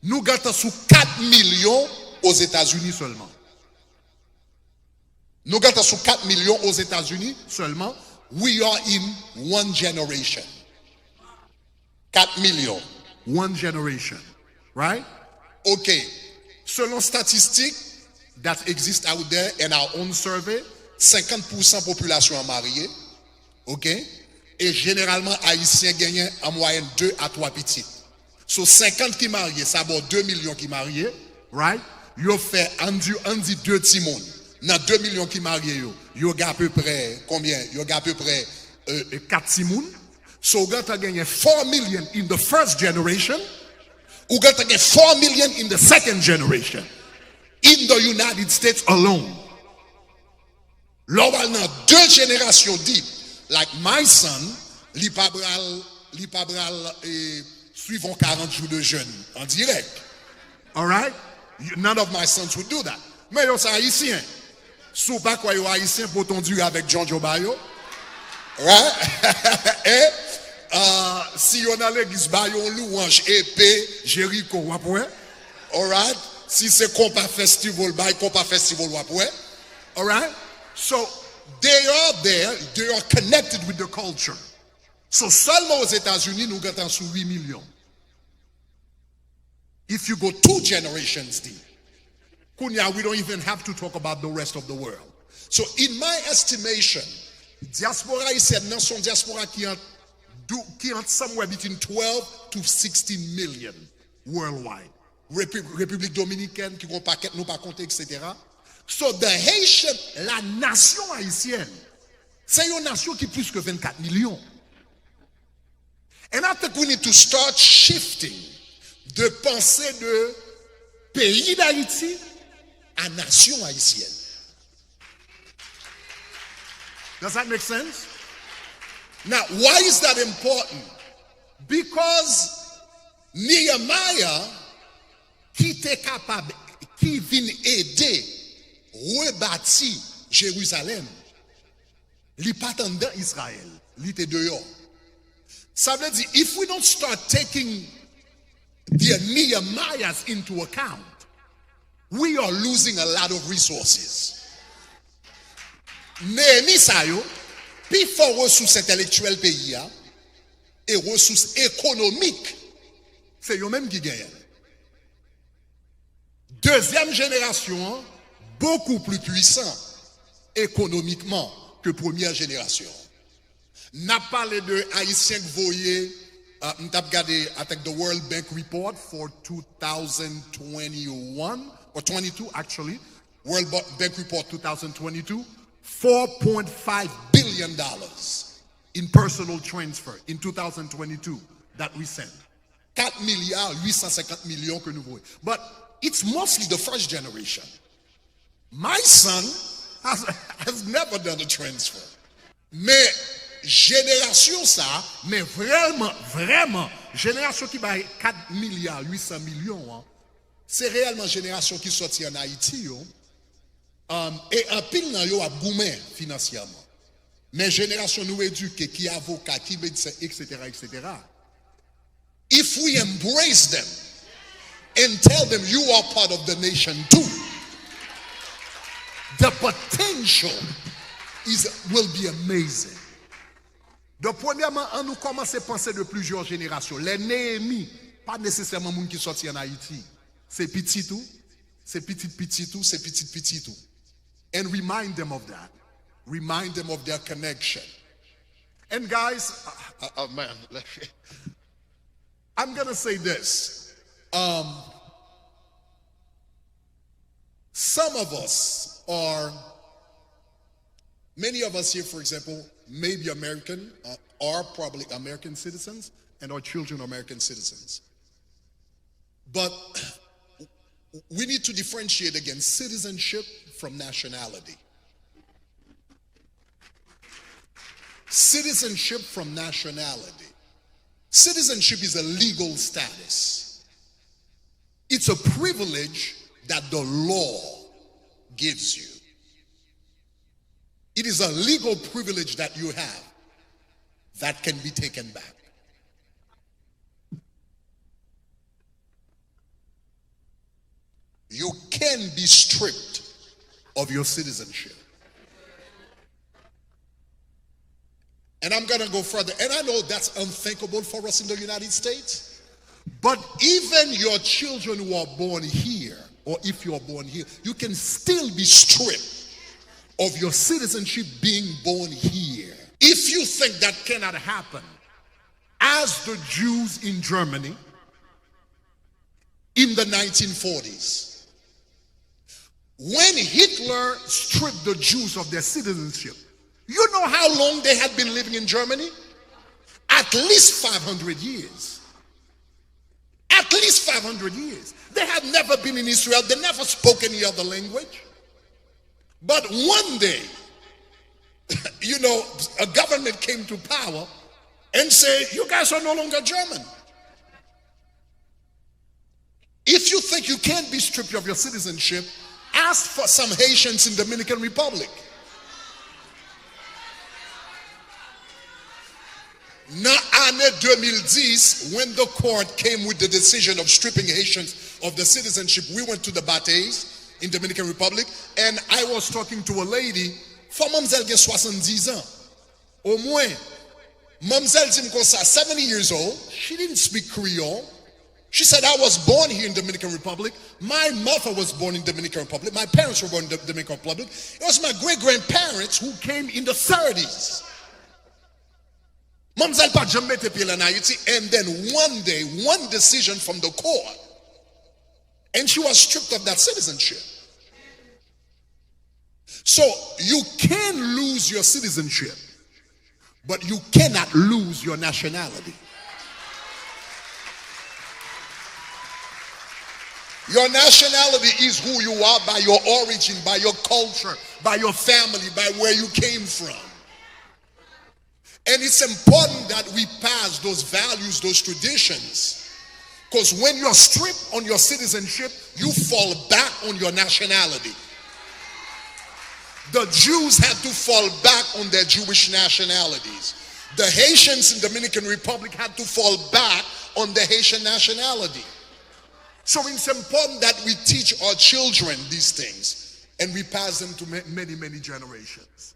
nous gâtons sous 4 millions aux États-Unis seulement. Nous gâtons sous 4 millions aux États-Unis seulement. We are in one generation. 4 millions. One generation. Right? Okay. Selon statistiques that exist out there in our own survey, 50% population mariée. OK? Et généralement, Haïtiens gagnent en moyenne 2 à 3 petites. So 50 qui mariés, ça vaut 2 millions qui mariés. Right? Yo fait, on dit 2 timons. Dans 2 millions qui mariés, yo a à peu près, combien? Yo a à peu près 4 timons. So you got to gain 4 million in the first generation. You got to get 4 million in the second generation. In the United States alone. Là, on a 2 générations deep. Like my son, li pa bral suivant 40 jours de jeûne en direct. All right? None of my sons would do that. Mais yo, c'est haïtien. Sou pas quoi yo haïtien pour ton dur avec John Jobayo. Right? Et si yon a l'église bayon louange épée Jéricho wapwe. All right? Si c'est compas festival bay compas festival wapwe. All right? So they are there, they are connected with the culture. So seulement aux États-Unis nous gâtons sous 8 millions. If you go 2 generations deep, Kunya, we don't even have to talk about the rest of the world. So in my estimation, diaspora is a nation diaspora qui est somewhere between 12 to 16 million worldwide. République dominicaine qui vont pas nous pas compter, etc. So the Haitian, la nation haïtienne, c'est une nation qui est plus que 24 millions. And I think we need to start shifting de pensée de pays d'Haïti à nation haïtienne. Does that make sense? Now, why is that important? Because Nehemiah, qui était capable, qui vient aider, rebâtir Jérusalem, li pas dans Israël, li était dehors. Ça veut dire, if we don't start taking the Nehemiahs into account, we are losing a lot of resources. Néhémie sa yo, pi fort ressources intellectuelles pays et ressources économiques, c'est yo même qui gagne. Deuxième génération, beaucoup plus puissant économiquement que première génération. N'a parlé de Haïtiens que vous voyez, nous avons regardé avec the World Bank Report for 2021, or 22 actually, World Bank Report 2022, $4.5 billion in personal transfer in 2022 that we sent. 4 milliards, 850 millions que nous voyons. But it's mostly the first generation. My son has never done a transfer. Mais génération ça, mais vraiment, génération qui va 4 milliards, 800 millions, hein, c'est réellement génération qui sortit en Haïti, et un pile nan yo a boumé financièrement. Mais génération nous éduquée, qui avocat, qui médecin, etc., etc. If we embrace them and tell them you are part of the nation too, the potential will be amazing. Donc, premièrement, on nous commence à penser de plusieurs générations. Les Néhémie, pas nécessairement les gens qui sortent en Haïti. C'est petit tout, c'est petit tout, c'est petit tout. And remind them of that. Remind them of their connection. And guys, man, I'm going to say this. Some of us are, many of us here, for example, maybe American, are probably American citizens, and our children are American citizens. But we need to differentiate against citizenship from nationality. Citizenship from nationality. Citizenship is a legal status. It's a privilege that the law gives you. It is a legal privilege that you have that can be taken back. you can be stripped of your citizenship. And I'm going to go further. And I know that's unthinkable for us in the United States. But even your children who are born here, or if you are born here, you can still be stripped of your citizenship being born here. If you think that cannot happen, as the Jews in Germany in the 1940s, when Hitler stripped the Jews of their citizenship, you know how long they had been living in Germany? At least 500 years. At least 500 years. They had never been in Israel. They never spoke any other language. But one day, you know, a government came to power and said, you guys are no longer German. If you think you can't be stripped of your citizenship, ask for some Haitians in Dominican Republic. Now, année 2010, when the court came with the decision of stripping Haitians of the citizenship, we went to the Pastè in Dominican Republic, and I was talking to a lady, for Mamzelle gen 70 ans. Au moins, Mamzelle dit comme ça, 70 years old, she didn't speak Creole. She said, I was born here in Dominican Republic. My mother was born in Dominican Republic. My parents were born in the Dominican Republic. It was my great-grandparents who came in the 30s. Mamzelle pas jamais mette pied en Haiti, and then one day, one decision from the court, and she was stripped of that citizenship. So you can lose your citizenship, but you cannot lose your nationality. Your nationality is who you are by your origin, by your culture, by your family, by where you came from. And it's important that we pass those values, those traditions. Because when you're stripped on your citizenship, you fall back on your nationality. The Jews had to fall back on their Jewish nationalities. The Haitians in Dominican Republic had to fall back on the Haitian nationality. So it's important that we teach our children these things and we pass them to many, many generations.